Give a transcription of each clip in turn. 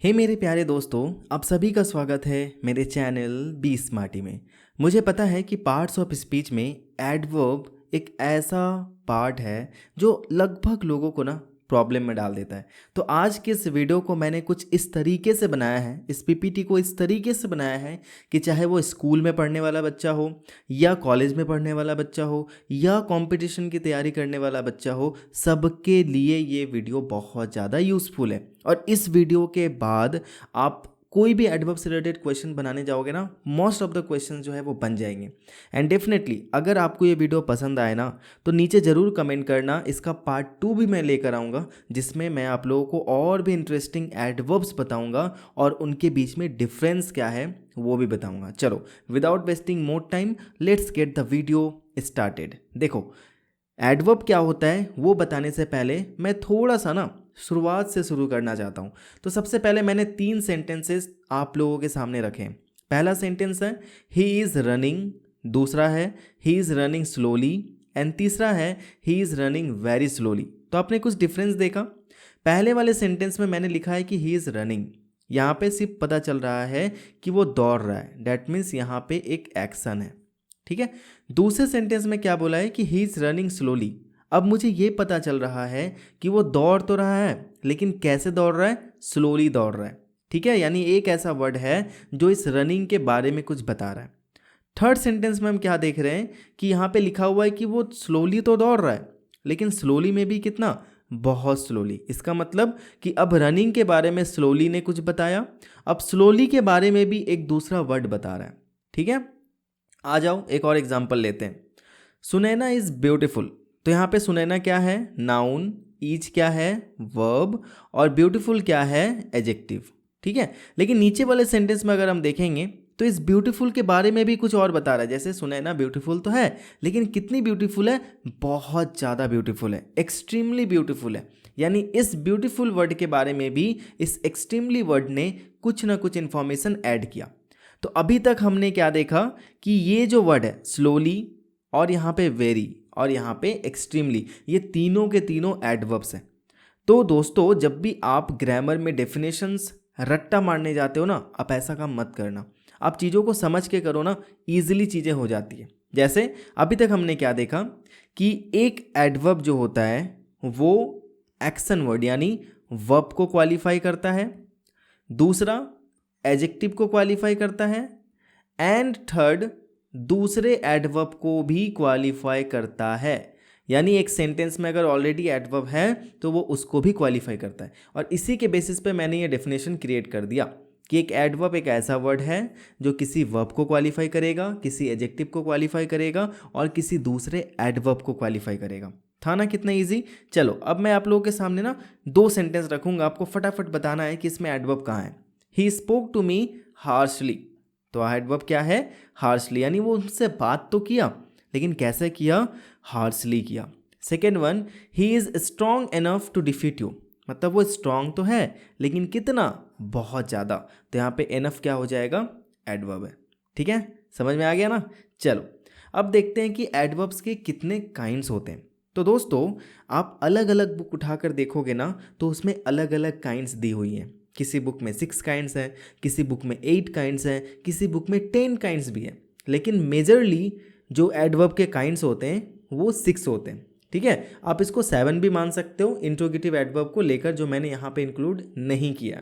हे मेरे प्यारे दोस्तों, आप सभी का स्वागत है मेरे चैनल बी स्मार्टी में। मुझे पता है कि पार्ट्स ऑफ स्पीच में एडवर्ब एक ऐसा पार्ट है जो लगभग लोगों को ना प्रॉब्लम में डाल देता है। तो आज के इस वीडियो को मैंने कुछ इस तरीके से बनाया है, इस पीपीटी को इस तरीके से बनाया है कि चाहे वो स्कूल में पढ़ने वाला बच्चा हो या कॉलेज में पढ़ने वाला बच्चा हो या कंपटीशन की तैयारी करने वाला बच्चा हो, सबके लिए ये वीडियो बहुत ज़्यादा यूज़फुल है। और इस वीडियो के बाद आप कोई भी एडवर्ब से रिलेटेड क्वेश्चन बनाने जाओगे ना, मोस्ट ऑफ द क्वेश्चन जो है वो बन जाएंगे। एंड डेफिनेटली अगर आपको ये वीडियो पसंद आए ना तो नीचे ज़रूर कमेंट करना, इसका पार्ट 2 भी मैं लेकर आऊँगा जिसमें मैं आप लोगों को और भी इंटरेस्टिंग एडवर्ब्स बताऊँगा और उनके बीच में डिफरेंस क्या है वो भी बताऊँगा। चलो without wasting more time, let's get the video started. देखो एडवर्ब क्या होता है वो बताने से पहले मैं थोड़ा सा ना शुरुआत से शुरू करना चाहता हूँ। तो सबसे पहले मैंने 3 सेंटेंसेस आप लोगों के सामने रखे हैं। पहला सेंटेंस है ही इज़ रनिंग, दूसरा है he is running slowly and तीसरा है he is running very slowly. तो आपने कुछ डिफरेंस देखा। पहले वाले सेंटेंस में मैंने लिखा है कि ही इज़ रनिंग, यहाँ पे सिर्फ पता चल रहा है कि वो दौड़ रहा है, डैट मीन्स यहाँ पे एक एक्शन है, ठीक है। दूसरे सेंटेंस में क्या बोला है कि ही इज़ रनिंग स्लोली। अब मुझे ये पता चल रहा है कि वो दौड़ तो रहा है लेकिन कैसे दौड़ रहा है, स्लोली दौड़ रहा है, ठीक है। यानी एक ऐसा वर्ड है जो इस रनिंग के बारे में कुछ बता रहा है। थर्ड सेंटेंस में हम क्या देख रहे हैं कि यहाँ पे लिखा हुआ है कि वो स्लोली तो दौड़ रहा है लेकिन स्लोली में भी कितना, बहुत स्लोली। इसका मतलब कि अब रनिंग के बारे में स्लोली ने कुछ बताया, अब स्लोली के बारे में भी एक दूसरा वर्ड बता रहा है, ठीक है। आ जाओ एक और एग्जाम्पल लेते हैं। Sunaina is beautiful. तो यहाँ पे सुनैना क्या है, नाउन, ईज क्या है, वर्ब, और ब्यूटीफुल क्या है, एडजेक्टिव, ठीक है। लेकिन नीचे वाले सेंटेंस में अगर हम देखेंगे तो इस ब्यूटीफुल के बारे में भी कुछ और बता रहा है। जैसे सुनैना ब्यूटीफुल तो है लेकिन कितनी ब्यूटीफुल है, बहुत ज़्यादा ब्यूटीफुल है, एक्सट्रीमली ब्यूटीफुल है। यानी इस ब्यूटीफुल वर्ड के बारे में भी इस एक्सट्रीमली वर्ड ने कुछ ना कुछ इन्फॉर्मेशन ऐड किया। तो अभी तक हमने क्या देखा कि ये जो वर्ड है स्लोली और यहाँ पे वेरी और यहाँ पे एक्सट्रीमली, ये तीनों के तीनों एडवर्ब्स हैं। तो दोस्तों जब भी आप ग्रामर में डेफिनेशंस रट्टा मारने जाते हो ना, आप ऐसा काम मत करना। आप चीज़ों को समझ के करो ना, ईजिली चीज़ें हो जाती है। जैसे अभी तक हमने क्या देखा कि एक एडवर्ब जो होता है वो एक्शन वर्ड यानी वर्ब को क्वालिफाई करता है, दूसरा एडजेक्टिव को क्वालिफाई करता है, एंड थर्ड दूसरे एडवर्ब को भी क्वालिफाई करता है। यानी एक सेंटेंस में अगर ऑलरेडी एडवर्ब है तो वो उसको भी क्वालिफाई करता है। और इसी के बेसिस पे मैंने ये डेफिनेशन क्रिएट कर दिया कि एक एडवर्ब एक ऐसा वर्ड है जो किसी वर्ब को क्वालिफाई करेगा, किसी एडजेक्टिव को क्वालिफाई करेगा और किसी दूसरे एडवर्ब को क्वालिफाई करेगा। था ना कितना इजी। चलो अब मैं आप लोगों के सामने ना 2 सेंटेंस रखूंगा, आपको फटाफट बताना है कि इसमें एडवर्ब कहाँ है। He spoke to me harshly. तो एडवर्ब क्या है, हार्शली, यानी वो उनसे बात तो किया लेकिन कैसे किया, हार्शली किया। Second one, he is strong enough to defeat you. मतलब वो स्ट्रॉन्ग तो है लेकिन कितना, बहुत ज़्यादा। तो यहाँ पे एनफ क्या हो जाएगा, एडवर्ब है, ठीक है। समझ में आ गया ना। चलो अब देखते हैं कि एडवर्ब्स के कितने काइंड्स होते हैं। तो दोस्तों आप अलग अलग बुक उठाकर देखोगे ना तो उसमें अलग अलग काइंड्स दी हुई हैं। किसी बुक में 6 काइंड्स हैं, किसी बुक में 8 काइंड्स हैं, किसी बुक में 10 काइंड्स भी हैं। लेकिन मेजरली जो एडवर्ब के काइंड्स होते हैं वो 6 होते हैं, ठीक है। आप इसको 7 भी मान सकते हो इंट्रोगेटिव एडवर्ब को लेकर, जो मैंने यहाँ पे इंक्लूड नहीं किया।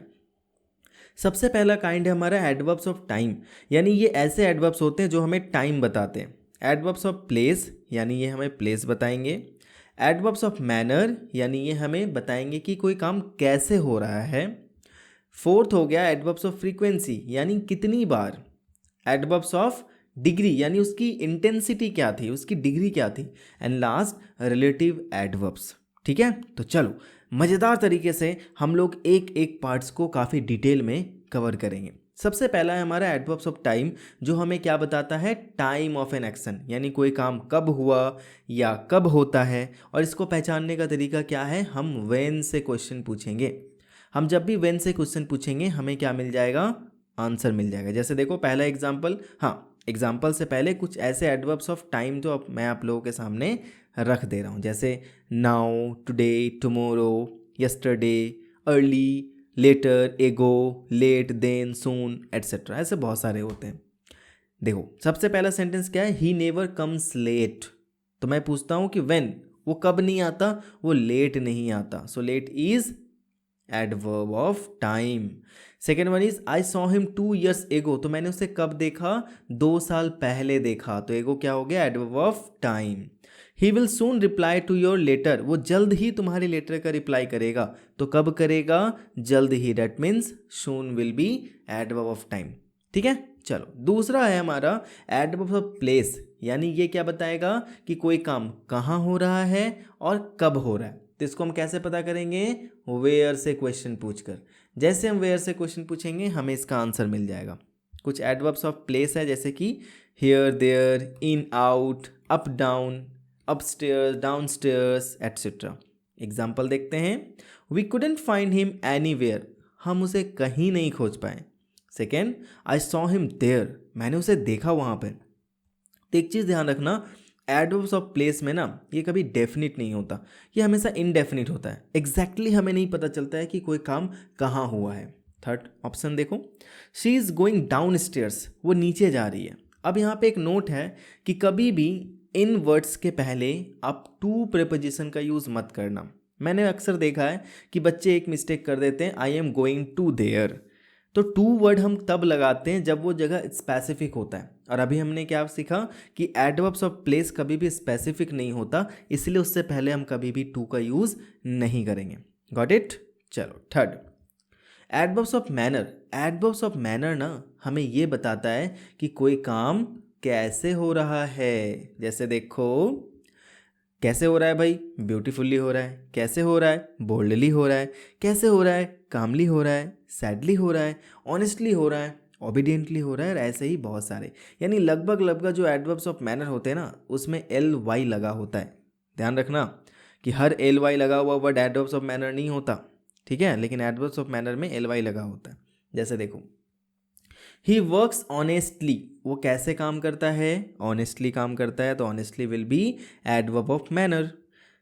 सबसे पहला काइंड है हमारा एडवर्ब्स ऑफ टाइम, यानी ये ऐसे एडवर्ब्स होते हैं जो हमें टाइम बताते हैं। एडवर्ब्स ऑफ प्लेस, यानी ये हमें प्लेस बताएंगे। एडवर्ब्स ऑफ मैनर, यानी ये हमें बताएंगे कि कोई काम कैसे हो रहा है। फोर्थ हो गया एडवर्ब्स ऑफ फ्रीक्वेंसी, यानी कितनी बार। एडवर्ब्स ऑफ डिग्री, यानी उसकी इंटेंसिटी क्या थी, उसकी डिग्री क्या थी। एंड लास्ट रिलेटिव एडवर्ब्स, ठीक है। तो चलो मज़ेदार तरीके से हम लोग एक एक पार्ट्स को काफ़ी डिटेल में कवर करेंगे। सबसे पहला है हमारा एडवर्ब्स ऑफ टाइम, जो हमें क्या बताता है, टाइम ऑफ एन एक्शन, यानी कोई काम कब हुआ या कब होता है। और इसको पहचानने का तरीका क्या है, हम व्हेन से क्वेश्चन पूछेंगे। हम जब भी व्हेन से क्वेश्चन पूछेंगे हमें क्या मिल जाएगा, आंसर मिल जाएगा। जैसे देखो पहला एग्जाम्पल, हाँ एग्जाम्पल से पहले कुछ ऐसे एडवर्ब्स ऑफ टाइम जो अब मैं आप लोगों के सामने रख दे रहा हूँ। जैसे now, today, tomorrow, yesterday, early, later, ago, late, then, soon etcetera, ऐसे बहुत सारे होते हैं। देखो सबसे पहला सेंटेंस क्या है, ही नेवर कम्स लेट। तो मैं पूछता हूँ कि व्हेन, वो कब नहीं आता, वो लेट नहीं आता। So let is adverb of time. Second one is I saw him 2 years एगो, तो मैंने उसे कब देखा, 2 साल पहले देखा। तो एगो क्या हो गया, adverb of time. He will soon reply to your letter, वो जल्द ही तुम्हारे लेटर का रिप्लाई करेगा। तो कब करेगा, जल्द ही, that means soon will be adverb of time. ठीक है, चलो दूसरा है हमारा एडवर्ब ऑफ प्लेस, यानी ये क्या बताएगा कि कोई काम कहाँ हो रहा है और कब हो रहा है। तो इसको हम कैसे पता करेंगे, वेयर से क्वेश्चन पूछकर। जैसे हम वेयर से क्वेश्चन पूछेंगे हमें इसका आंसर मिल जाएगा। कुछ एडवर्ब्स ऑफ प्लेस है जैसे कि here, there, in, out, up, down, upstairs, downstairs etcetera. Example देखते हैं, we couldn't find him anywhere, हम उसे कहीं नहीं खोज पाए। Second, I saw him there, मैंने उसे देखा वहाँ पर। तो एक चीज़ ध्यान रखना, एडवर्ब्स ऑफ प्लेस में ना ये कभी डेफिनिट नहीं होता, ये हमेशा इनडेफिनिट होता है। एग्जैक्टली हमें नहीं पता चलता है कि कोई काम कहाँ हुआ है। थर्ड ऑप्शन देखो, she is going down stairs, वो नीचे जा रही है। अब यहाँ पे एक नोट है कि कभी भी इन वर्ड्स के पहले आप टू प्रीपोजिशन का यूज़ मत करना। मैंने अक्सर देखा है कि बच्चे एक मिस्टेक कर देते हैं, I am going to there. तो टू वर्ड हम तब लगाते हैं जब वो जगह स्पेसिफिक होता है। और अभी हमने क्या सीखा कि एडवर्ब्स ऑफ प्लेस कभी भी स्पेसिफिक नहीं होता, इसलिए उससे पहले हम कभी भी टू का यूज़ नहीं करेंगे। Got it. चलो third, adverbs of manner. Adverbs of manner ना हमें ये बताता है कि कोई काम कैसे हो रहा है। जैसे देखो, कैसे हो रहा है भाई, ब्यूटीफुल्ली हो रहा है। कैसे हो रहा है, बोल्डली हो रहा है। कैसे हो रहा है, कामली हो रहा है, सैडली हो रहा है, ऑनेस्टली हो रहा है, ओबीडियंटली हो रहा है, और ऐसे ही बहुत सारे। यानी लगभग लगभग जो एडवर्ब्स ऑफ मैनर होते हैं ना उसमें LY लगा होता है। ध्यान रखना कि हर LY लगा हुआ वर्ड एडवर्ब्स ऑफ मैनर नहीं होता, ठीक है, लेकिन एडवर्ब्स ऑफ मैनर में LY लगा होता है। जैसे देखो, ही वर्क्स ऑनेस्टली, वो कैसे काम करता है, ऑनेस्टली काम करता है। तो honestly will be adverb of manner.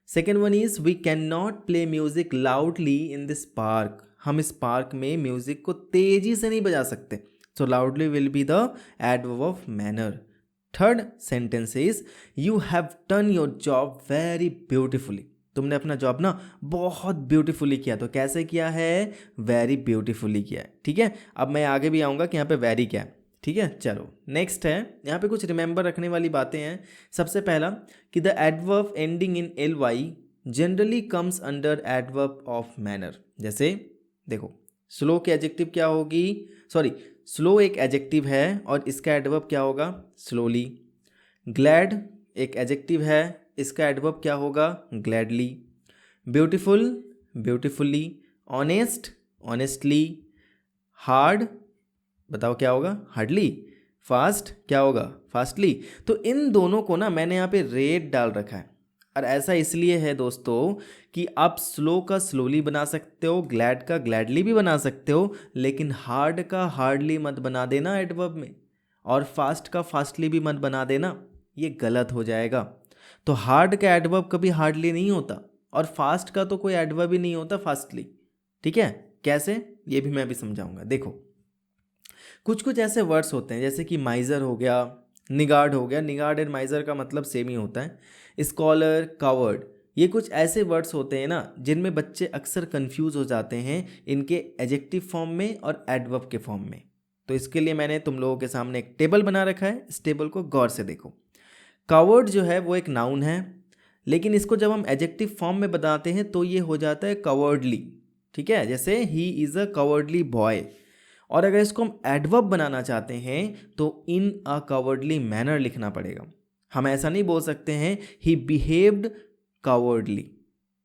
Second one is we can not play music loudly in this park, हम इस पार्क में म्यूजिक को तेजी से नहीं बजा सकते। So loudly will be the adverb of manner. Third sentence is you have done your job very beautifully, तुमने अपना जॉब ना बहुत ब्यूटीफुली किया। तो कैसे किया है, वेरी ब्यूटीफुली किया है। ठीक है, अब मैं आगे भी आऊँगा कि यहाँ पे वेरी क्या है। ठीक है, चलो नेक्स्ट है, यहाँ पे कुछ रिमेंबर रखने वाली बातें हैं। सबसे पहला कि the adverb ending in LY generally comes under adverb of manner. जैसे देखो, स्लो की एडजेक्टिव क्या होगी, सॉरी, स्लो एक एडजेक्टिव है और इसका एडवर्ब क्या होगा, स्लोली। ग्लैड एक एडजेक्टिव है, इसका एडवर्ब क्या होगा, gladly. Beautiful, beautifully. Honest, honestly. Hard, बताओ क्या होगा, हार्डली। फास्ट क्या होगा, फास्टली। तो इन दोनों को ना मैंने यहाँ पे रेट डाल रखा है, और ऐसा इसलिए है दोस्तों कि आप स्लो का स्लोली बना सकते हो, ग्लैड का ग्लैडली भी बना सकते हो, लेकिन हार्ड का हार्डली मत बना देना एडवर्ब में, और फास्ट का फास्टली भी मत बना देना, ये गलत हो जाएगा। तो हार्ड का एडवर्ब कभी हार्डली नहीं होता, और फास्ट का तो कोई एडवर्ब ही नहीं होता फास्टली। ठीक है, कैसे, ये भी मैं अभी समझाऊंगा। देखो, कुछ कुछ ऐसे वर्ड्स होते हैं जैसे कि माइजर हो गया, निगार्ड हो गया। निगार्ड एंड माइजर का मतलब सेम ही होता है। स्कॉलर, कावर्ड, ये कुछ ऐसे वर्ड्स होते हैं ना जिनमें बच्चे अक्सर कंफ्यूज हो जाते हैं इनके एडजेक्टिव फॉर्म में और एडवर्ब के फॉर्म में। तो इसके लिए मैंने तुम लोगों के सामने एक टेबल बना रखा है, इस टेबल को गौर से देखो। कावर्ड जो है वो एक नाउन है, लेकिन इसको जब हम एडजेक्टिव फॉर्म में बताते हैं तो ये हो जाता है कवर्डली। ठीक है, जैसे he is a cowardly boy. और अगर इसको हम एडवर्ब बनाना चाहते हैं तो इन अ कवर्डली मैनर लिखना पड़ेगा। हम ऐसा नहीं बोल सकते हैं ही बिहेव्ड कवर्डली,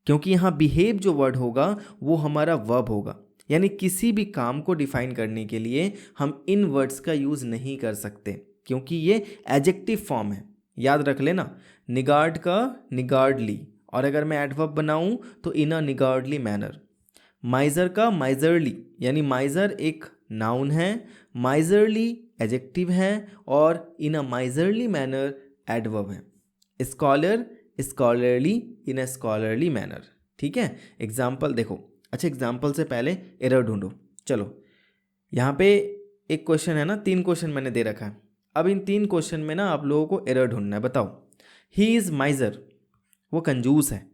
क्योंकि यहाँ बिहेव जो वर्ड होगा वो हमारा वर्ब होगा। यानी किसी भी काम को डिफाइन करने के लिए हम इन वर्ड्स का यूज़ नहीं कर सकते, क्योंकि ये एडजेक्टिव फॉर्म है। याद रख लेना, निगार्ड का निगार्डली, और अगर मैं एडवर्ब बनाऊं तो इन अ निगार्डली मैनर। माइजर का माइजरली, यानी माइजर एक नाउन है, माइजरली एडजेक्टिव है, और इन अ माइजरली मैनर एडवर्ब है। स्कॉलर, स्कॉलरली, इन अ स्कॉलरली मैनर। ठीक है, एग्जाम्पल देखो, अच्छा एग्जाम्पल से पहले एरर ढूंढो। चलो यहाँ पे एक क्वेश्चन है ना, 3 क्वेश्चन मैंने दे रखा है। अब इन 3 क्वेश्चन में ना आप लोगों को एरर ढूंढना है। बताओ, ही इज़ माइजर, वो कंजूस है,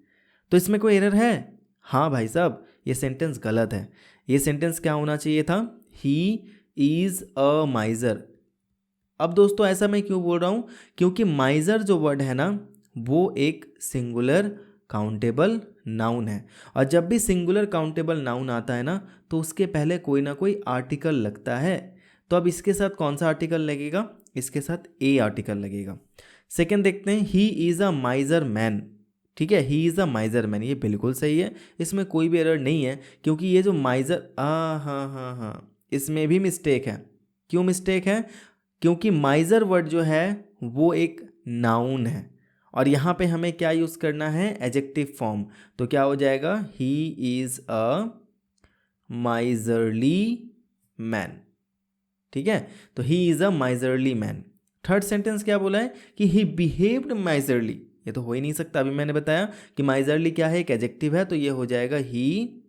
तो इसमें कोई एरर है? हाँ भाई साहब, ये सेंटेंस गलत है। ये सेंटेंस क्या होना चाहिए था? He is a माइजर। अब दोस्तों ऐसा मैं क्यों बोल रहा हूँ? क्योंकि माइजर जो वर्ड है ना, वो एक सिंगुलर काउंटेबल नाउन है, और जब भी सिंगुलर काउंटेबल नाउन आता है ना, तो उसके पहले कोई ना कोई आर्टिकल लगता है। तो अब इसके साथ कौन सा आर्टिकल लगेगा? इसके साथ ए आर्टिकल लगेगा। सेकंड देखते हैं, ही इज़ अ माइजर मैन। ठीक है, ही इज़ अ माइजर मैन, ये बिल्कुल सही है, इसमें कोई भी एरर नहीं है। क्योंकि ये जो माइजर, हाँ, इसमें भी मिस्टेक है। क्यों मिस्टेक है? क्योंकि माइजर वर्ड जो है वो एक नाउन है, और यहाँ पे हमें क्या यूज़ करना है? Adjective form. तो क्या हो जाएगा? He is a miserly man. ठीक है, तो he is a miserly man. Third sentence क्या बोला है? कि ही बिहेव्ड माइजरली। ये तो हो ही नहीं सकता, अभी मैंने बताया कि माइजरली क्या है? एक एडजेक्टिव है, तो ये हो जाएगा ही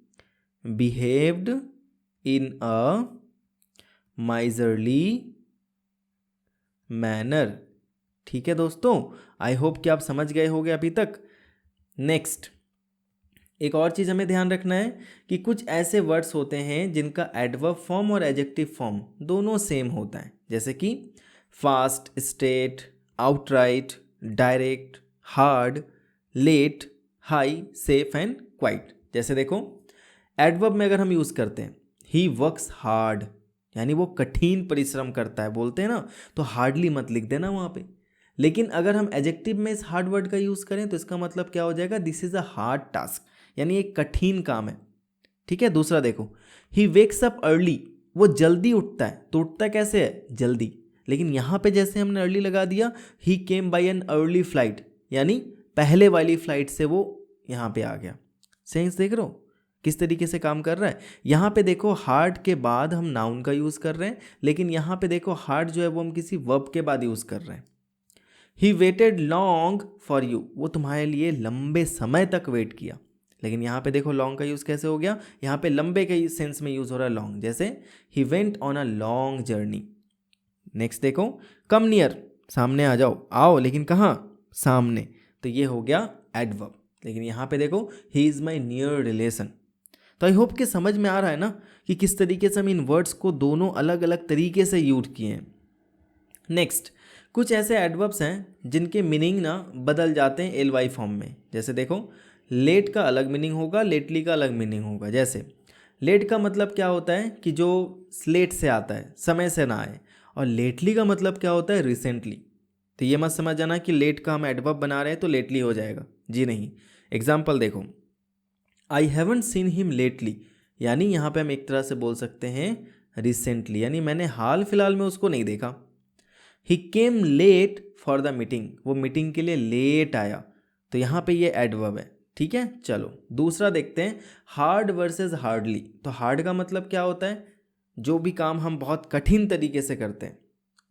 बिहेव्ड इन अ माइजरली मैनर। ठीक है दोस्तों, आई होप कि आप समझ गए होंगे अभी तक। नेक्स्ट, एक और चीज़ हमें ध्यान रखना है कि कुछ ऐसे वर्ड्स होते हैं जिनका एडवर्ब फॉर्म और एडजेक्टिव फॉर्म दोनों सेम होता है, जैसे कि fast, straight, outright, direct, hard, late, high, safe and quite. जैसे देखो, एडवर्ब में अगर हम यूज़ करते हैं ही वर्क्स हार्ड, यानी वो कठिन परिश्रम करता है, बोलते हैं ना, तो हार्डली मत लिख देना वहाँ पे। लेकिन अगर हम एडजेक्टिव में इस हार्ड वर्ड का यूज़ करें तो इसका मतलब क्या हो जाएगा? This is a hard task, यानी एक कठिन काम है। ठीक है, दूसरा देखो, ही वेक्स अप अर्ली, वो जल्दी उठता है। तो उठता कैसे है? जल्दी। लेकिन यहाँ पे जैसे हमने अर्ली लगा दिया, he came by an early flight, यानी पहले वाली फ्लाइट से वो यहाँ पे आ गया। सेंस देख रहे हो किस तरीके से काम कर रहा है? यहाँ पे देखो, हार्ड के बाद हम नाउन का यूज़ कर रहे हैं, लेकिन यहाँ पे देखो हार्ड जो है वो हम किसी वर्ब के बाद यूज़ कर रहे हैं। He waited long for you, वो तुम्हारे लिए लंबे समय तक वेट किया। लेकिन यहाँ पे देखो लॉन्ग का यूज़ कैसे हो गया? यहाँ पे लंबे के सेंस में यूज़ हो रहा है लॉन्ग, जैसे he went on a long journey. Next देखो, कम नियर, सामने आ जाओ, आओ लेकिन कहाँ? सामने। तो ये हो गया एडवर्ब। लेकिन यहाँ पे देखो, he is my near relation. तो आई होप कि समझ में आ रहा है ना कि किस तरीके से हम इन वर्ड्स को दोनों अलग अलग तरीके से यूज किए हैं। नेक्स्ट, कुछ ऐसे एडवर्ब्स हैं जिनके मीनिंग ना बदल जाते हैं एल वाई फॉर्म में। जैसे देखो, लेट का अलग मीनिंग होगा, लेटली का अलग मीनिंग होगा। जैसे लेट का मतलब क्या होता है? कि जो स्लेट से आता है, समय से ना आए। और लेटली का मतलब क्या होता है? रिसेंटली। तो ये मत समझ जाना कि लेट का हम एडवर्ब बना रहे हैं तो लेटली हो जाएगा, जी नहीं। एग्जाम्पल देखो, I haven't seen him lately, यानी यहाँ पे हम एक तरह से बोल सकते हैं रिसेंटली, यानी मैंने हाल फिलहाल में उसको नहीं देखा। He came late for the meeting, वो मीटिंग के लिए लेट आया। तो यहाँ पे ये एडवर्ब है। ठीक है, चलो दूसरा देखते हैं, हार्ड वर्सेस हार्डली। तो हार्ड का मतलब क्या होता है? जो भी काम हम बहुत कठिन तरीके से करते हैं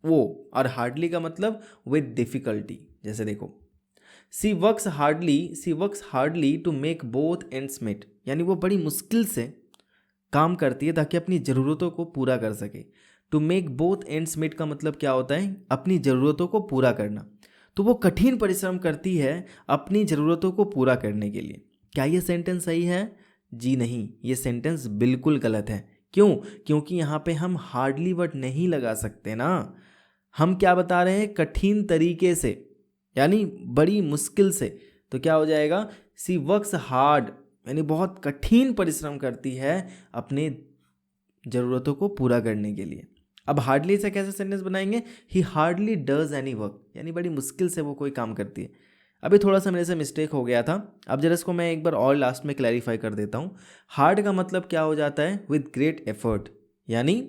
वो। और हार्डली का मतलब विद डिफिकल्टी। जैसे देखो, she works hardly to make both ends meet, यानी वो बड़ी मुश्किल से काम करती है ताकि अपनी ज़रूरतों को पूरा कर सके। To make both ends meet का मतलब क्या होता है? अपनी ज़रूरतों को पूरा करना। तो वो कठिन परिश्रम करती है अपनी ज़रूरतों को पूरा करने के लिए। क्या ये सेंटेंस सही है? जी नहीं, ये सेंटेंस बिल्कुल गलत है। क्यों? क्योंकि यहाँ पे हम हार्डली वर्ड नहीं लगा सकते ना। हम क्या बता रहे हैं? कठिन तरीके से, यानी बड़ी मुश्किल से। तो क्या हो जाएगा? सी वर्क्स हार्ड, यानी बहुत कठिन परिश्रम करती है अपने ज़रूरतों को पूरा करने के लिए। अब हार्डली से कैसे सेंटेंस बनाएंगे? ही हार्डली डज एनी वर्क, यानी बड़ी मुश्किल से वो कोई काम करती है। अभी थोड़ा सा मेरे से मिस्टेक हो गया था, अब जरा इसको मैं एक बार और लास्ट में क्लैरिफाई कर देता हूँ। हार्ड का मतलब क्या हो जाता है? विद ग्रेट एफर्ट, यानी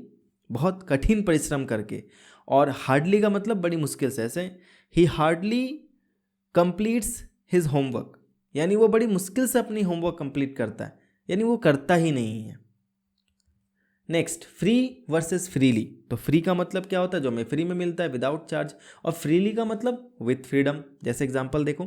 बहुत कठिन परिश्रम करके। और हार्डली का मतलब बड़ी मुश्किल से, ऐसे ही हार्डली कंप्लीट्स हिज होमवर्क, यानी वो बड़ी मुश्किल से अपनी होमवर्क कंप्लीट करता है, यानी वो करता ही नहीं है। Next, free versus freely. तो फ्री का मतलब क्या होता है? जो हमें फ्री में मिलता है विदाउट चार्ज। और फ्रीली का मतलब विथ फ्रीडम। जैसे एग्जांपल देखो,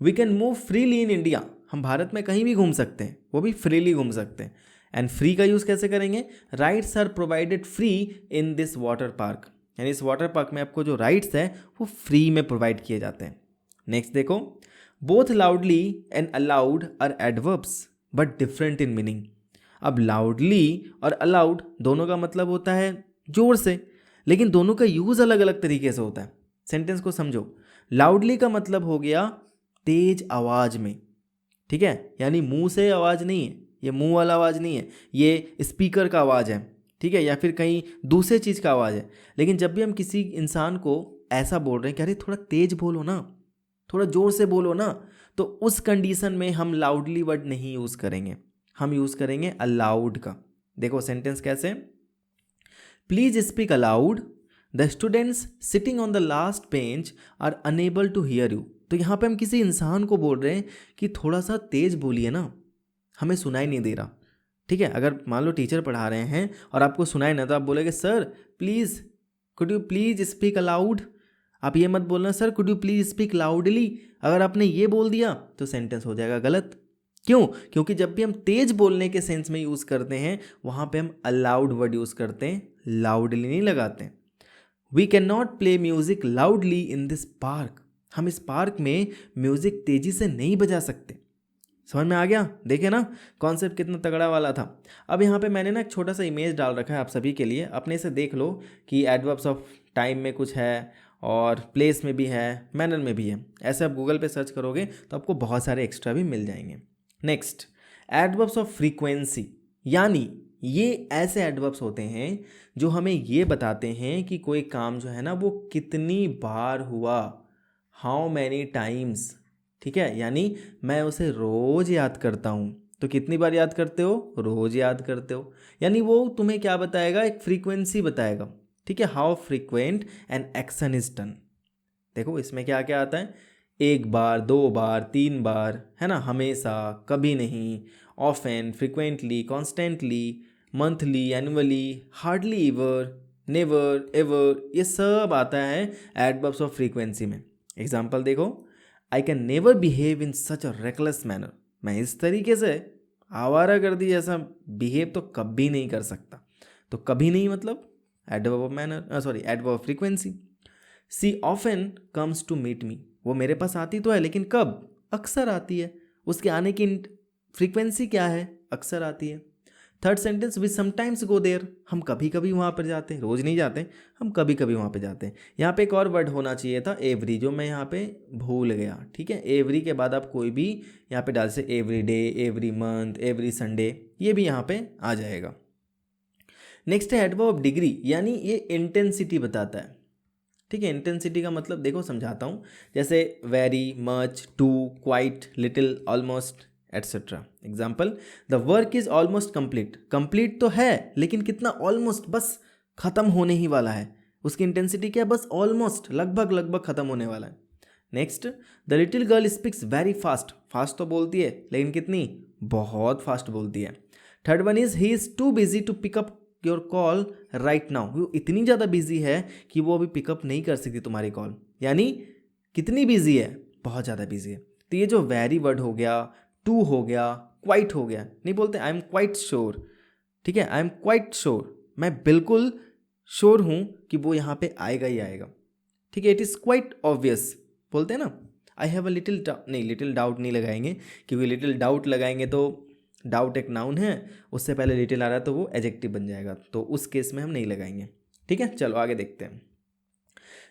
we can move freely in India, हम भारत में कहीं भी घूम सकते हैं, वो भी फ्रीली घूम सकते हैं। एंड फ्री का यूज़ कैसे करेंगे? Rides are provided free in this water park, यानी इस वाटर पार्क में आपको जो राइड्स है वो फ्री में प्रोवाइड किए जाते हैं। नेक्स्ट देखो, both loudly and aloud are adverbs but different in meaning. अब लाउडली और अलाउड दोनों का मतलब होता है जोर से, लेकिन दोनों का यूज़ अलग अलग तरीके से होता है। सेंटेंस को समझो। लाउडली का मतलब हो गया तेज आवाज़ में, ठीक है, यानी मुंह से आवाज़ नहीं है, ये मुंह वाला आवाज़ नहीं है, ये स्पीकर का आवाज़ है, ठीक है, या फिर कहीं दूसरे चीज़ का आवाज़ है। लेकिन जब भी हम किसी इंसान को ऐसा बोल रहे हैं कि अरे थोड़ा तेज बोलो ना, थोड़ा ज़ोर से बोलो ना, तो उस कंडीशन में हम लाउडली वर्ड नहीं यूज़ करेंगे, हम यूज़ करेंगे अलाउड का। देखो सेंटेंस कैसे, please speak aloud, the students sitting on the last bench are unable to hear you. तो यहाँ पे हम किसी इंसान को बोल रहे हैं कि थोड़ा सा तेज बोलिए ना, हमें सुनाई नहीं दे रहा, ठीक है। अगर मान लो टीचर पढ़ा रहे हैं और आपको सुनाई ना, तो आप बोलेंगे sir please could you please speak allowed. आप ये मत बोलना sir could you please speak loudly. अगर आपने ये बोल दिया तो सेंटेंस हो जाएगा गलत। क्यों? क्योंकि जब भी हम तेज बोलने के सेंस में यूज़ करते हैं वहाँ पे हम अलाउड वर्ड यूज़ करते हैं, लाउडली नहीं लगाते हैं। We can not play music loudly in this park. हम इस पार्क में म्यूज़िक तेज़ी से नहीं बजा सकते। समझ में आ गया? देखे ना कॉन्सेप्ट कितना तगड़ा वाला था। अब यहाँ पे मैंने ना एक छोटा सा इमेज डाल रखा है आप सभी के लिए, अपने से देख लो कि एडवर्ब्स ऑफ टाइम में कुछ है और प्लेस में भी है, मैनर में भी है। ऐसे आप गूगल पे सर्च करोगे तो आपको बहुत सारे एक्स्ट्रा भी मिल जाएंगे। नेक्स्ट, एडवर्ब्स ऑफ फ्रीक्वेंसी, यानी ये ऐसे एडवर्ब्स होते हैं जो हमें ये बताते हैं कि कोई काम जो है ना वो कितनी बार हुआ, हाउ मैनी टाइम्स, ठीक है, यानी मैं उसे रोज़ याद करता हूँ। तो कितनी बार याद करते हो? रोज़ याद करते हो, यानी वो तुम्हें क्या बताएगा? एक फ्रीक्वेंसी बताएगा, ठीक है, how frequent an action is done. देखो इसमें क्या क्या आता है, एक बार, दो बार, तीन बार, है ना, हमेशा, कभी नहीं, often, frequently, constantly, monthly, annually, hardly ever, never, ever, ये सब आता है एडवर्ब्स ऑफ फ्रीक्वेंसी में। एग्जाम्पल देखो, I can never behave in such a reckless manner. मैं इस तरीके से आवारागर्दी जैसा बिहेव तो कभी नहीं कर सकता। तो कभी नहीं मतलब adverb of manner, sorry adverb of frequency. She often comes to meet me, वो मेरे पास आती तो है लेकिन कब? अक्सर आती है। उसके आने की फ्रीक्वेंसी क्या है? अक्सर आती है। Third sentence, we sometimes go there, हम कभी कभी वहाँ पर जाते हैं, रोज़ नहीं जाते, हम कभी कभी वहाँ पे जाते हैं। यहाँ पे एक और वर्ड होना चाहिए था एवरी, जो मैं यहाँ पे भूल गया, ठीक है। एवरी के बाद आप कोई भी यहाँ पे डाल से every day, every month, every Sunday, ये भी यहाँ पे आ जाएगा। नेक्स्ट है एडवर्ब ऑफ डिग्री, यानी ये इंटेंसिटी बताता है, ठीक है। इंटेंसिटी का मतलब देखो समझाता हूँ, जैसे very, much, too, quite, little, almost, etcetera. Example, the work is almost complete. Complete तो है लेकिन कितना? ऑलमोस्ट, बस खत्म होने ही वाला है। उसकी इंटेंसिटी क्या है? बस ऑलमोस्ट, लगभग लगभग खत्म होने वाला है। Next, the little girl speaks very fast. Fast तो बोलती है लेकिन कितनी? बहुत फास्ट बोलती है। Third one is he is too busy to pick up your call right now. वो इतनी ज़्यादा बिजी है कि वो अभी पिकअप नहीं कर सकती तुम्हारी कॉल, यानी कितनी बिजी है? बहुत ज़्यादा बिजी है। तो ये जो वेरी वर्ड हो गया, टू हो गया, क्वाइट हो गया, नहीं बोलते आई एम क्वाइट श्योर, ठीक है, आई एम क्वाइट श्योर, मैं बिल्कुल श्योर हूँ कि वो यहाँ पे आएगा ही आएगा, ठीक है। इट इज़ क्वाइट ऑब्वियस बोलते हैं ना। I have a little doubt, नहीं लिटिल डाउट नहीं लगाएंगे, क्योंकि लिटिल डाउट लगाएंगे तो डाउट एक नाउन है, उससे पहले लिटिल आ रहा है तो वो एडजेक्टिव बन जाएगा, तो उस केस में हम नहीं लगाएंगे, ठीक है। चलो आगे देखते हैं।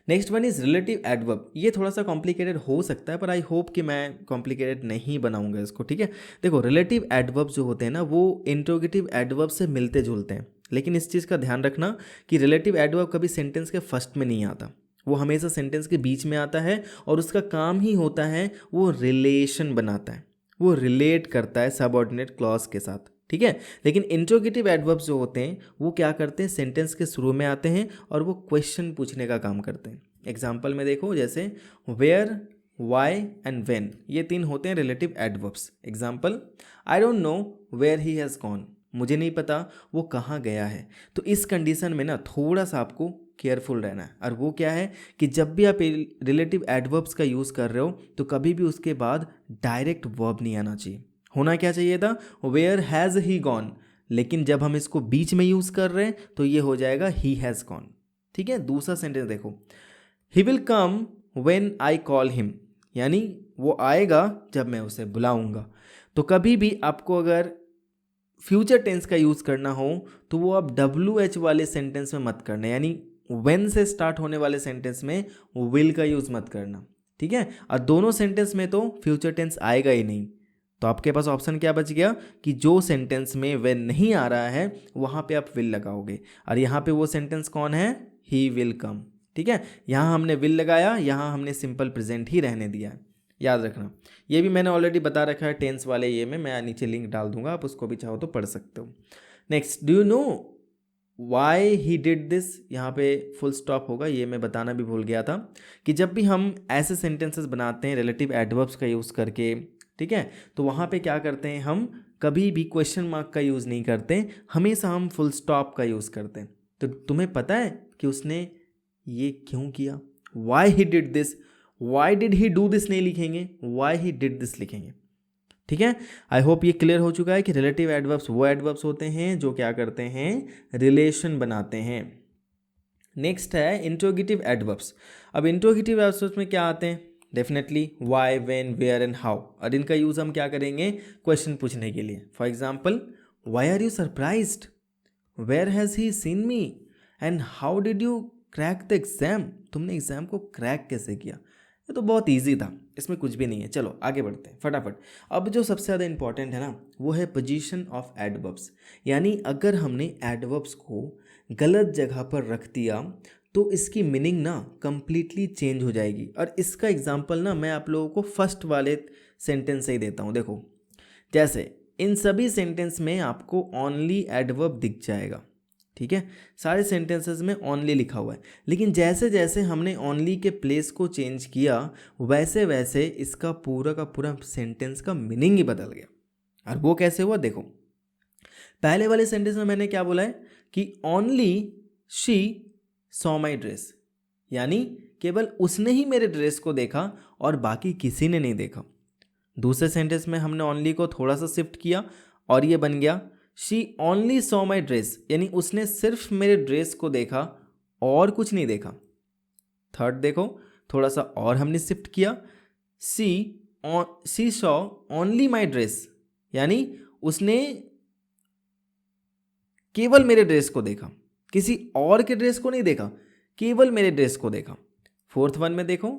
Next one is relative adverb. ये थोड़ा सा कॉम्प्लिकेटेड हो सकता है पर आई होप कि मैं कॉम्प्लिकेटेड नहीं बनाऊंगा इसको, ठीक है। देखो रिलेटिव एडवर्ब जो होते हैं ना वो इंट्रोगेटिव एडवर्ब से मिलते जुलते हैं, लेकिन इस चीज़ का ध्यान रखना कि रिलेटिव एडवर्ब कभी सेंटेंस के फर्स्ट में नहीं आता, वो हमेशा सेंटेंस के बीच में आता है और उसका काम ही होता है वो रिलेशन बनाता है, वो रिलेट करता है सबऑर्डिनेट क्लॉज के साथ, ठीक है। लेकिन इंट्रोगेटिव एडवर्ब्स जो होते हैं वो क्या करते हैं? सेंटेंस के शुरू में आते हैं और वो क्वेश्चन पूछने का काम करते हैं। एग्जाम्पल में देखो, जैसे वेयर, वाई एंड व्हेन, ये तीन होते हैं relative adverbs. Example, I don't know where he has gone, मुझे नहीं पता वो कहाँ गया है। तो इस कंडीशन में ना थोड़ा सा आपको केयरफुल रहना है, और वो क्या है कि जब भी आप रिलेटिव एडवर्ब्स का यूज़ कर रहे हो तो कभी भी उसके बाद डायरेक्ट वर्ब नहीं आना चाहिए। होना क्या चाहिए था, वेयर हैज़ ही गॉन, लेकिन जब हम इसको बीच में यूज़ कर रहे हैं तो ये हो जाएगा ही हैज़ गॉन। ठीक है, दूसरा सेंटेंस देखो, he will come when I call him, यानी वो आएगा जब मैं उसे बुलाऊंगा। तो कभी भी आपको अगर फ्यूचर टेंस का यूज़ करना हो तो वो आप WH वाले सेंटेंस में मत करना, यानी व्हेन से स्टार्ट होने वाले सेंटेंस में विल का यूज़ मत करना। ठीक है, और दोनों सेंटेंस में तो फ्यूचर टेंस आएगा ही नहीं, तो आपके पास ऑप्शन क्या बच गया कि जो सेंटेंस में व्हेन नहीं आ रहा है वहाँ पे आप विल लगाओगे, और यहाँ पे वो सेंटेंस कौन है, ही विल कम। ठीक है, यहाँ हमने विल लगाया, यहाँ हमने सिंपल प्रेजेंट ही रहने दिया है, याद रखना। ये भी मैंने ऑलरेडी बता रखा है टेंस वाले ये में, मैं नीचे लिंक डाल दूंगा, आप उसको भी चाहो तो पढ़ सकते हो। Next, do you know why he did this, यहाँ पे फुल स्टॉप होगा, ये मैं बताना भी भूल गया था कि जब भी हम ऐसे सेंटेंसेस बनाते हैं रिलेटिव एडवर्ब्स का यूज़ करके, ठीक है, तो वहाँ पे क्या करते हैं, हम कभी भी क्वेश्चन मार्क का यूज़ नहीं करते, हमेशा हम फुल स्टॉप का यूज़ करते हैं। तो तुम्हें पता है कि उसने ये क्यों किया, why he did this, why did he do this नहीं लिखेंगे, वाई ही डिड दिस लिखेंगे। ठीक है, आई होप ये क्लियर हो चुका है कि रिलेटिव एडवर्ब्स वो एडवर्ब्स होते हैं जो क्या करते हैं, रिलेशन बनाते हैं। नेक्स्ट है इंट्रोगेटिव एडवर्ब्स। अब इंट्रोगेटिव एडवर्ब्स में क्या आते हैं, definitely why, when, where and how, और इनका यूज़ हम क्या करेंगे, क्वेश्चन पूछने के लिए। For example, why are you surprised, where has he seen me, and how did you crack the exam, तुमने एग्जाम को क्रैक कैसे किया। ये तो बहुत इजी था, इसमें कुछ भी नहीं है। चलो आगे बढ़ते हैं फटाफट। अब जो सबसे ज़्यादा इंपॉर्टेंट है ना, वो है पोजीशन ऑफ एडवर्ब्स, यानी अगर हमने एडवर्ब्स को गलत जगह पर रख दिया तो इसकी मीनिंग ना कंप्लीटली चेंज हो जाएगी। और इसका एग्जांपल ना मैं आप लोगों को फर्स्ट वाले सेंटेंस से ही देता हूँ। देखो, जैसे इन सभी सेंटेंस में आपको ओनली एडवर्ब दिख जाएगा, ठीक है, सारे सेंटेंसेस में ओनली लिखा हुआ है, लेकिन जैसे जैसे हमने ओनली के प्लेस को चेंज किया वैसे वैसे इसका पूरा का पूरा सेंटेंस का मीनिंग ही बदल गया। और वो कैसे हुआ, देखो, पहले वाले सेंटेंस में मैंने क्या बोला है कि only she saw my dress, यानी केवल उसने ही मेरे ड्रेस को देखा और बाकी किसी ने नहीं देखा। दूसरे सेंटेंस में हमने ओनली को थोड़ा सा शिफ्ट किया और ये बन गया she only saw my dress, यानी उसने सिर्फ मेरे ड्रेस को देखा और कुछ नहीं देखा। थर्ड देखो, थोड़ा सा और हमने शिफ्ट किया, she saw only my dress, यानी उसने केवल मेरे ड्रेस को देखा, किसी और के ड्रेस को नहीं देखा, केवल मेरे ड्रेस को देखा। फोर्थ वन में देखो,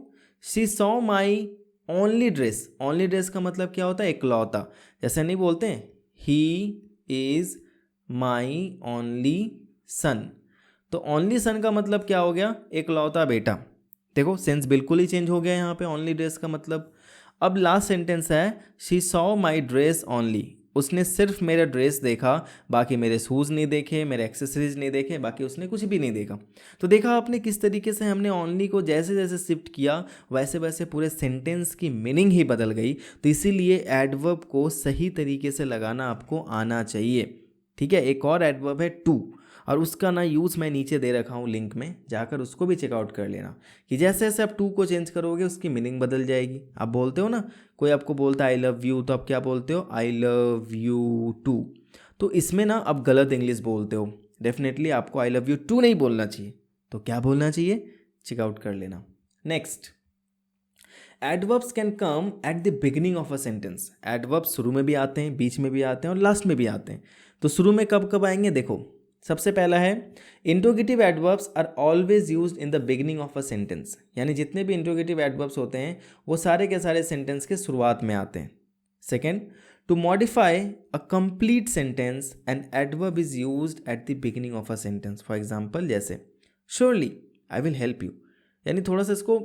she saw my only dress, only dress का मतलब क्या होता है, इकलौता। जैसे नहीं बोलते हैं he is my only son, तो ओनली सन का मतलब क्या हो गया, इकलौता बेटा। देखो सेंस बिल्कुल ही चेंज हो गया यहाँ पे ओनली ड्रेस का मतलब। अब लास्ट सेंटेंस है she saw my dress only, उसने सिर्फ मेरा ड्रेस देखा, बाकी मेरे शूज़ नहीं देखे, मेरे एक्सेसरीज नहीं देखे, बाकी उसने कुछ भी नहीं देखा। तो देखा आपने किस तरीके से हमने ओनली को जैसे जैसे शिफ्ट किया वैसे वैसे पूरे सेंटेंस की मीनिंग ही बदल गई। तो इसीलिए एडवर्ब को सही तरीके से लगाना आपको आना चाहिए। ठीक है, एक और एडवर्ब है टू, और उसका ना यूज़ मैं नीचे दे रखा हूँ लिंक में, जाकर उसको भी चेकआउट कर लेना कि जैसे जैसे आप टू को चेंज करोगे उसकी मीनिंग बदल जाएगी। आप बोलते हो ना, कोई आपको बोलता है आई लव यू, तो आप क्या बोलते हो, आई लव यू टू। तो इसमें ना आप गलत इंग्लिश बोलते हो, डेफिनेटली आपको आई लव यू टू नहीं बोलना चाहिए। तो क्या बोलना चाहिए, चेकआउट कर लेना। Next, adverbs can come at the beginning of a sentence. Adverbs शुरू में भी आते हैं, बीच में भी आते हैं और लास्ट में भी आते हैं। तो शुरू में कब कब आएंगे, देखो सबसे पहला है interrogative adverbs are always used in the beginning of a sentence, यानी जितने भी इंट्रोगेटिव एडवर्ब्स होते हैं वो सारे के सारे सेंटेंस के शुरुआत में आते हैं। Second, to modify a complete sentence an adverb is used at the beginning of a sentence. For example जैसे surely I will help you, यानी थोड़ा सा इसको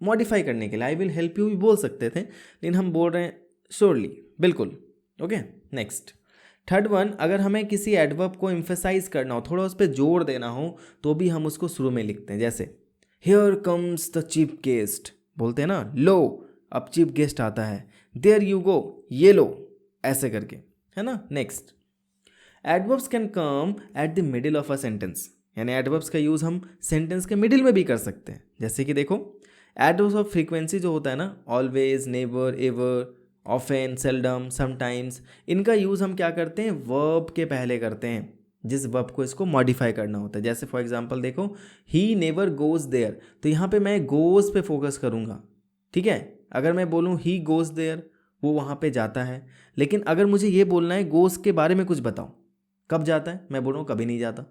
मॉडिफाई करने के लिए आई विल हेल्प यू भी बोल सकते थे, लेकिन हम बोल रहे हैं श्योरली, बिल्कुल। ओके, नेक्स्ट, थर्ड वन, अगर हमें किसी एडवर्ब को एम्फेसाइज करना हो, थोड़ा उस पर जोर देना हो, तो भी हम उसको शुरू में लिखते हैं। जैसे here comes the chief guest, बोलते हैं ना, लो अब चीफ गेस्ट आता है, देयर यू गो, ये लो, ऐसे करके, है ना। Next, adverbs can come at the middle of a sentence, यानी एडवर्ब्स का यूज़ हम सेंटेंस के मिडिल में भी कर सकते हैं। जैसे कि देखो एडवर्ब्स ऑफ फ्रीक्वेंसी जो होता है ना, always, never, ever, often, seldom, sometimes, इनका यूज़ हम क्या करते हैं, वर्ब के पहले करते हैं, जिस वर्ब को इसको मॉडिफाई करना होता है। जैसे फॉर एग्जांपल देखो ही नेवर गोज़ देयर, तो यहाँ पे मैं गोज़ पे फोकस करूँगा, ठीक है। अगर मैं बोलूँ ही गोज़ देयर, वो वहाँ पे जाता है। लेकिन अगर मुझे ये बोलना है गोज़ के बारे में कुछ बताओ, कब जाता है, मैं बोल रहा हूँ कभी नहीं जाता,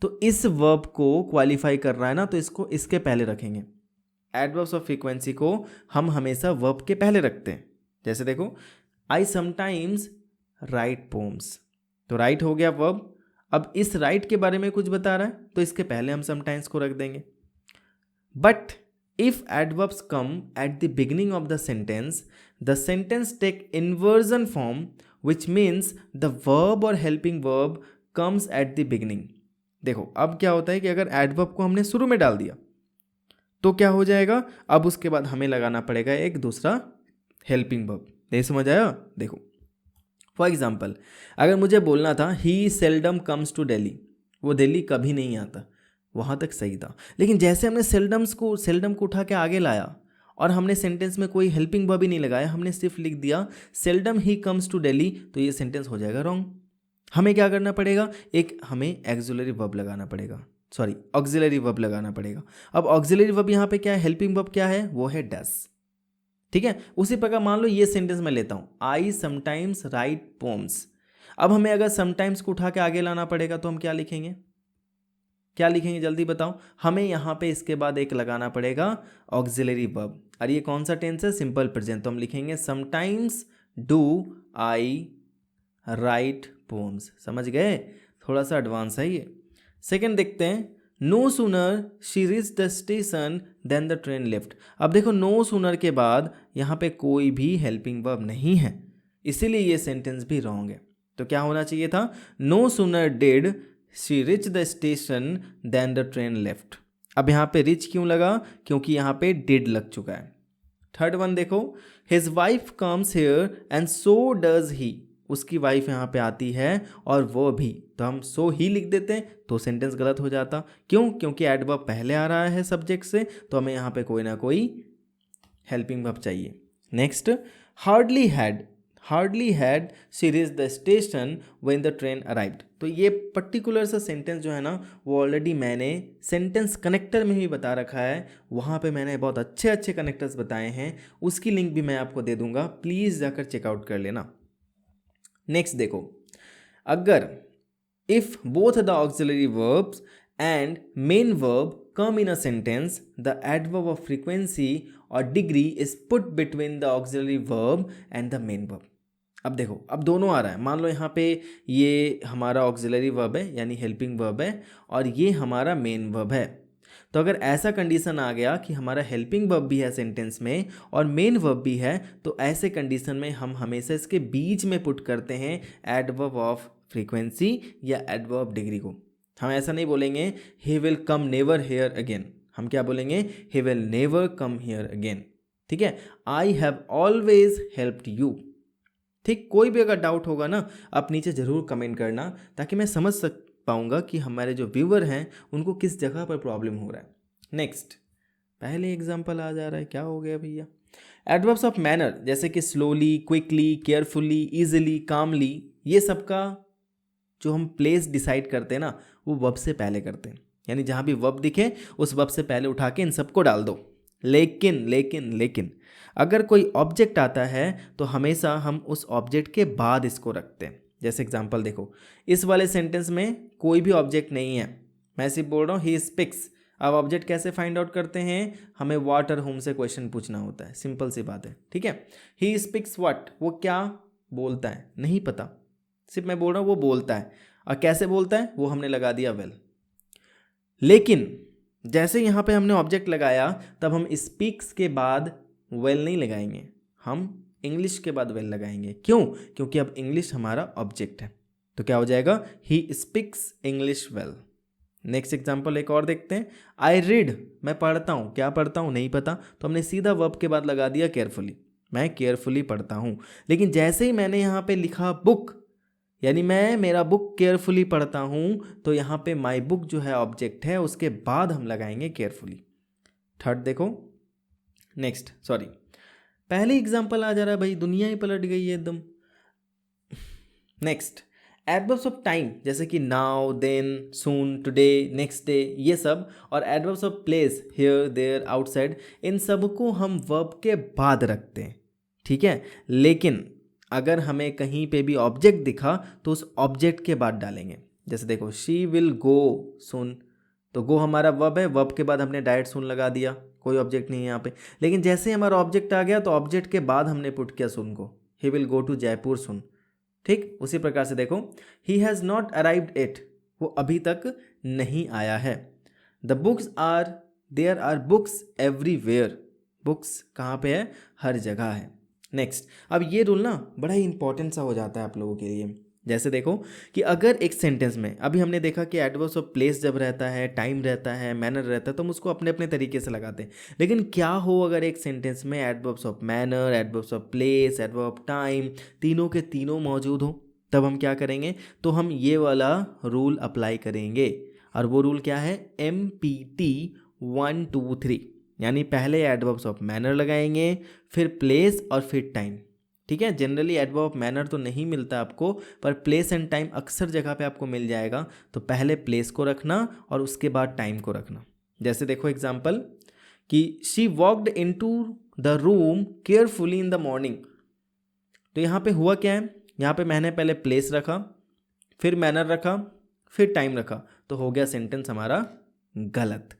तो इस वर्ब को क्वालिफाई कर रहा है ना, तो इसको इसके पहले रखेंगे। एडवर्ब्स ऑफ फ्रीक्वेंसी को हम हमेशा वर्ब के पहले रखते हैं। जैसे देखो आई समटाइम्स राइट पोम्स, तो राइट हो गया वर्ब। अब इस राइट के बारे में कुछ बता रहा है, तो इसके पहले हम समटाइम्स को रख देंगे। But if adverbs come at the beginning of the sentence take inversion form, which means the verb और helping verb comes at the beginning. देखो अब क्या होता है कि अगर एडवर्ब को हमने शुरू में डाल दिया तो क्या हो जाएगा, अब उसके बाद हमें लगाना पड़ेगा एक दूसरा हेल्पिंग वर्ब। नहीं समझ आया? देखो फॉर एग्जाम्पल अगर मुझे बोलना था ही सेल्डम कम्स टू दिल्ली, वो दिल्ली कभी नहीं आता, वहाँ तक सही था। लेकिन जैसे हमने सेल्डम को उठा के आगे लाया और हमने सेंटेंस में कोई हेल्पिंग वर्ब ही नहीं लगाया, हमने सिर्फ लिख दिया seldom he comes to Delhi, तो ये सेंटेंस हो जाएगा रॉन्ग। हमें क्या करना पड़ेगा, एक हमें एक्सिलरी वर्ब लगाना पड़ेगा, ऑक्सिलरी वर्ब लगाना पड़ेगा। अब ऑक्सिलरी वर्ब यहाँ पे क्या है, हेल्पिंग वर्ब क्या है, वो है डस, ठीक है। उसी प्रकार मान लो ये सेंटेंस मैं लेता हूँ आई समटाइम्स राइट पोम्स। अब हमें अगर समटाइम्स को उठा के आगे लाना पड़ेगा तो हम क्या लिखेंगे, जल्दी बताओ। हमें यहाँ पे इसके बाद एक लगाना पड़ेगा ऑक्सिलरी वर्ब, और ये कौन सा टेंस है, सिंपल प्रेजेंट, तो हम लिखेंगे sometimes do I right poems. समझ गए, थोड़ा सा एडवांस है ये। सेकंड देखते हैं, no sooner she reach the station then the train left. अब देखो नो सूनर के बाद यहाँ पे कोई भी हेल्पिंग वर्ब नहीं है, इसीलिए ये सेंटेंस भी रॉन्ग है। तो क्या होना चाहिए था, no sooner did she reach the station then the train left. अब यहाँ पे रिच क्यों लगा, क्योंकि यहाँ पे डिड लग चुका है। थर्ड वन देखो, his wife comes here and so does he, उसकी वाइफ यहाँ पे आती है और वो भी, तो हम सो ही लिख देते हैं तो सेंटेंस गलत हो जाता। क्यों, क्योंकि एडवर्ब पहले आ रहा है सब्जेक्ट से, तो हमें यहाँ पे कोई ना कोई हेल्पिंग वर्ब चाहिए। Next, hardly had she reached the station when the train arrived. तो ये पर्टिकुलर सा सेंटेंस जो है ना, वो ऑलरेडी मैंने सेंटेंस कनेक्टर में भी बता रखा है, वहाँ पे मैंने बहुत अच्छे अच्छे कनेक्टर्स बताए हैं, उसकी लिंक भी मैं आपको दे दूंगा, प्लीज़ जाकर चेकआउट कर लेना। नेक्स्ट देखो, अगर if both the auxiliary verbs and main verb come in a sentence, the adverb of frequency or degree is put between the auxiliary verb and the main verb. अब देखो, अब दोनों आ रहा है, मान लो यहाँ पे ये हमारा ऑक्सिलरी वर्ब है यानी हेल्पिंग वर्ब है, और ये हमारा मेन वर्ब है। तो अगर ऐसा कंडीशन आ गया कि हमारा हेल्पिंग वर्ब भी है सेंटेंस में और मेन वर्ब भी है, तो ऐसे कंडीशन में हम हमेशा इसके बीच में पुट करते हैं एडवर्ब ऑफ फ्रीक्वेंसी या एडवर्ब डिग्री को। हम ऐसा नहीं बोलेंगे he will come never here again, हम क्या बोलेंगे, he will never come here again, ठीक है। I have always helped you, ठीक। कोई भी अगर डाउट होगा ना, आप नीचे ज़रूर कमेंट करना, ताकि मैं समझ पाऊंगा कि हमारे जो व्यूअर हैं उनको किस जगह पर प्रॉब्लम हो रहा है। नेक्स्ट, पहले एग्जाम्पल आ जा रहा है, क्या हो गया भैया। एडवर्ब्स ऑफ मैनर, जैसे कि स्लोली, क्विकली, केयरफुली, ईजिली, कामली, ये सबका जो हम प्लेस डिसाइड करते हैं ना, वो वर्ब से पहले करते हैं, यानी जहाँ भी वर्ब दिखे उस वर्ब से पहले उठा के इन सबको डाल दो। लेकिन अगर कोई ऑब्जेक्ट आता है तो हमेशा हम उस ऑब्जेक्ट के बाद इसको रखते हैं। जैसे एग्जांपल देखो, इस वाले सेंटेंस में कोई भी ऑब्जेक्ट नहीं है, मैं सिर्फ बोल रहा हूँ ही स्पीक्स। अब ऑब्जेक्ट कैसे फाइंड आउट करते हैं, हमें व्हाट और होम से क्वेश्चन पूछना होता है, सिंपल सी बात है, ठीक है। ही स्पीक्स व्हाट, वो क्या बोलता है, नहीं पता, सिर्फ मैं बोल रहा हूँ वो बोलता है, और कैसे बोलता है वो हमने लगा दिया वेल। लेकिन जैसे यहाँ पे हमने ऑब्जेक्ट लगाया, तब हम स्पीक्स के बाद वेल नहीं लगाएंगे, हम इंग्लिश के बाद वेल लगाएंगे। क्यों, क्योंकि अब इंग्लिश हमारा ऑब्जेक्ट है, तो क्या हो जाएगा, he speaks English well. Next example एक और देखते हैं, आई रीड, मैं पढ़ता हूँ, क्या पढ़ता हूँ नहीं पता, तो हमने सीधा वर्ब के बाद लगा दिया केयरफुली, मैं केयरफुली पढ़ता हूँ। लेकिन जैसे ही मैंने यहाँ पे लिखा बुक, यानी मैं मेरा बुक केयरफुली पढ़ता हूँ, तो यहाँ पे माई बुक जो है ऑब्जेक्ट है, उसके बाद हम लगाएंगे केयरफुली। थर्ड देखो, नेक्स्ट, सॉरी पहले एग्जाम्पल आ जा रहा है भाई, दुनिया ही पलट गई है एकदम। नेक्स्ट, एडवर्ब्स ऑफ टाइम जैसे कि now, then, soon, today, next day, ये सब, और adverbs of place, here, there, outside, इन सब को हम वर्ब के बाद रखते हैं, ठीक है। लेकिन अगर हमें कहीं पे भी ऑब्जेक्ट दिखा तो उस ऑब्जेक्ट के बाद डालेंगे। जैसे देखो, शी विल गो सून, तो गो हमारा वर्ब है, वर्ब के बाद हमने डायरेक्ट सून लगा दिया, कोई ऑब्जेक्ट नहीं है यहाँ पे। लेकिन जैसे ही हमारा ऑब्जेक्ट आ गया तो ऑब्जेक्ट के बाद हमने पुट किया सून को, he will go to Jaipur soon, ठीक। उसी प्रकार से देखो, he has not arrived it, वो अभी तक नहीं आया है। The books are, there are books everywhere, books कहाँ पे है, हर जगह है। नेक्स्ट, अब ये रूल ना बड़ा ही इंपॉर्टेंट सा हो जाता है आप लोगों के लिए। जैसे देखो कि अगर एक सेंटेंस में, अभी हमने देखा कि एडवर्ब्स ऑफ प्लेस जब रहता है, टाइम रहता है, मैनर रहता है, तो हम उसको अपने अपने तरीके से लगाते हैं। लेकिन क्या हो अगर एक सेंटेंस में adverbs of manner, adverbs of place, adverb of time, तीनों के तीनों मौजूद हो, तब हम क्या करेंगे, तो हम ये वाला रूल अप्लाई करेंगे। और वो रूल क्या है, MPT 1 2 3, यानी पहले एडवर्ब्स ऑफ मैनर लगाएंगे, फिर प्लेस और फिर टाइम, ठीक है। जनरली एडवर्ब ऑफ मैनर तो नहीं मिलता आपको, पर प्लेस एंड टाइम अक्सर जगह पे आपको मिल जाएगा। तो पहले प्लेस को रखना और उसके बाद टाइम को रखना। जैसे देखो एग्जाम्पल कि she walked into the room carefully in the morning, तो यहाँ पे हुआ क्या है, यहाँ पे मैंने पहले प्लेस रखा, फिर मैनर रखा, फिर टाइम रखा, तो हो गया सेंटेंस हमारा गलत।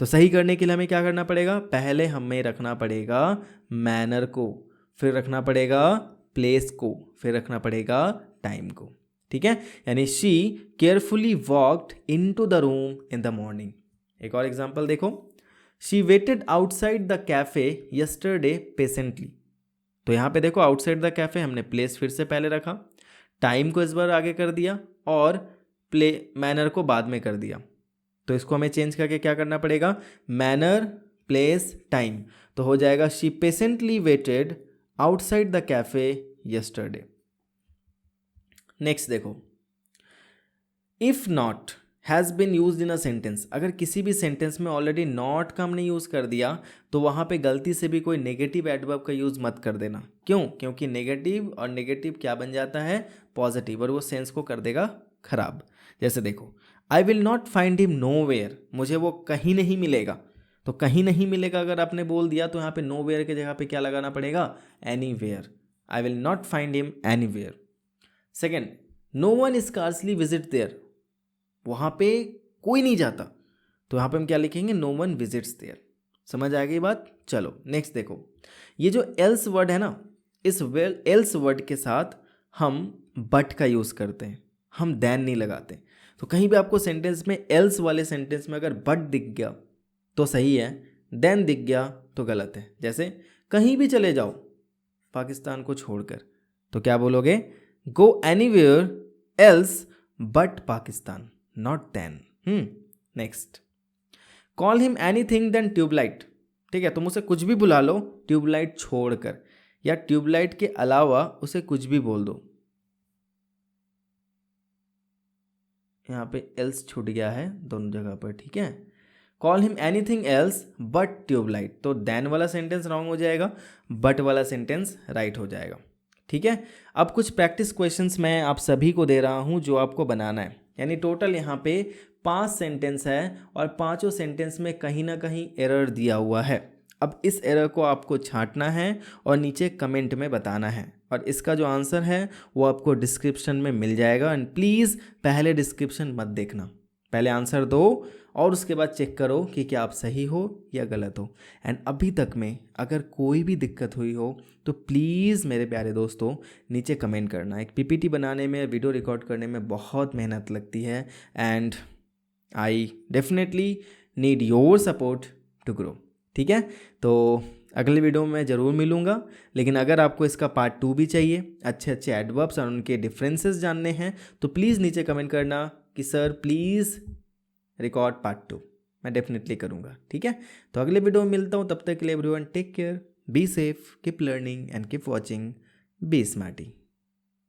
तो सही करने के लिए हमें क्या करना पड़ेगा, पहले हमें रखना पड़ेगा मैनर को, फिर रखना पड़ेगा प्लेस को, फिर रखना पड़ेगा टाइम को, ठीक है। यानी she carefully walked into the room in the morning. एक और एग्जांपल देखो, she weighted outside the cafe yesterday patiently, तो यहाँ पे देखो आउटसाइड द कैफे हमने प्लेस फिर से पहले रखा, टाइम को इस बार आगे कर दिया और प्ले मैनर को बाद में कर दिया। तो इसको हमें चेंज करके क्या करना पड़ेगा, मैनर प्लेस टाइम, तो हो जाएगा she patiently waited outside the cafe yesterday. Next देखो, if not has been used in a sentence, अगर किसी भी सेंटेंस में ऑलरेडी नॉट का हमने यूज़ कर दिया तो वहाँ पे गलती से भी कोई नेगेटिव एडवर्ब का यूज़ मत कर देना। क्यों, क्योंकि नेगेटिव और नेगेटिव क्या बन जाता है, पॉजिटिव, और वो सेंस को कर देगा खराब। जैसे देखो, I will not find him nowhere, मुझे वो कहीं नहीं मिलेगा, तो कहीं नहीं मिलेगा अगर आपने बोल दिया तो यहाँ पे नो वेयर के जगह पे क्या लगाना पड़ेगा, anywhere, I will not find him anywhere. Second, no one scarcely visit there, वहाँ पे कोई नहीं जाता, तो यहाँ पे हम क्या लिखेंगे, नो वन विजिट्स देयर। समझ आ गई बात। चलो नेक्स्ट देखो, ये जो एल्स वर्ड है ना, इस एल्स वर्ड के साथ हम बट का यूज़ करते हैं, हम देन नहीं लगाते। तो कहीं भी आपको सेंटेंस में एल्स वाले सेंटेंस में अगर बट दिख गया तो सही है, देन दिख गया तो गलत है। जैसे कहीं भी चले जाओ पाकिस्तान को छोड़कर, तो क्या बोलोगे, go anywhere else but Pakistan, not then. Next, call him anything then tubelight, ठीक है, तुम उसे कुछ भी बुला लो ट्यूबलाइट छोड़कर, या ट्यूबलाइट के अलावा उसे कुछ भी बोल दो। यहाँ पे एल्स छूट गया है दोनों जगह पर, ठीक है। Call him anything else but tubelight, तो देन वाला सेंटेंस रॉन्ग हो जाएगा, बट वाला सेंटेंस राइट हो जाएगा, ठीक है। अब कुछ प्रैक्टिस क्वेश्चंस मैं आप सभी को दे रहा हूँ जो आपको बनाना है। यानी टोटल यहाँ पे 5 सेंटेंस है और पांचों सेंटेंस में कहीं ना कहीं एरर दिया हुआ है। अब इस एरर को आपको छांटना है और नीचे कमेंट में बताना है, और इसका जो आंसर है वो आपको डिस्क्रिप्शन में मिल जाएगा। एंड प्लीज़ पहले डिस्क्रिप्शन मत देखना, पहले आंसर दो और उसके बाद चेक करो कि क्या आप सही हो या गलत हो। एंड अभी तक में अगर कोई भी दिक्कत हुई हो तो प्लीज़ मेरे प्यारे दोस्तों नीचे कमेंट करना। एक PPT बनाने में, वीडियो रिकॉर्ड करने में बहुत मेहनत लगती है, and I definitely need your support to grow, ठीक है। तो अगले वीडियो में मैं ज़रूर मिलूँगा, लेकिन अगर आपको इसका पार्ट 2 भी चाहिए, अच्छे अच्छे एडवर्ब्स और उनके डिफरेंसेस जानने हैं, तो प्लीज़ नीचे कमेंट करना कि सर प्लीज़ रिकॉर्ड पार्ट 2, मैं डेफिनेटली करूँगा, ठीक है। तो अगले वीडियो में मिलता हूँ, तब तक के लिए everyone take care, be safe, keep learning and keep watching be smarty.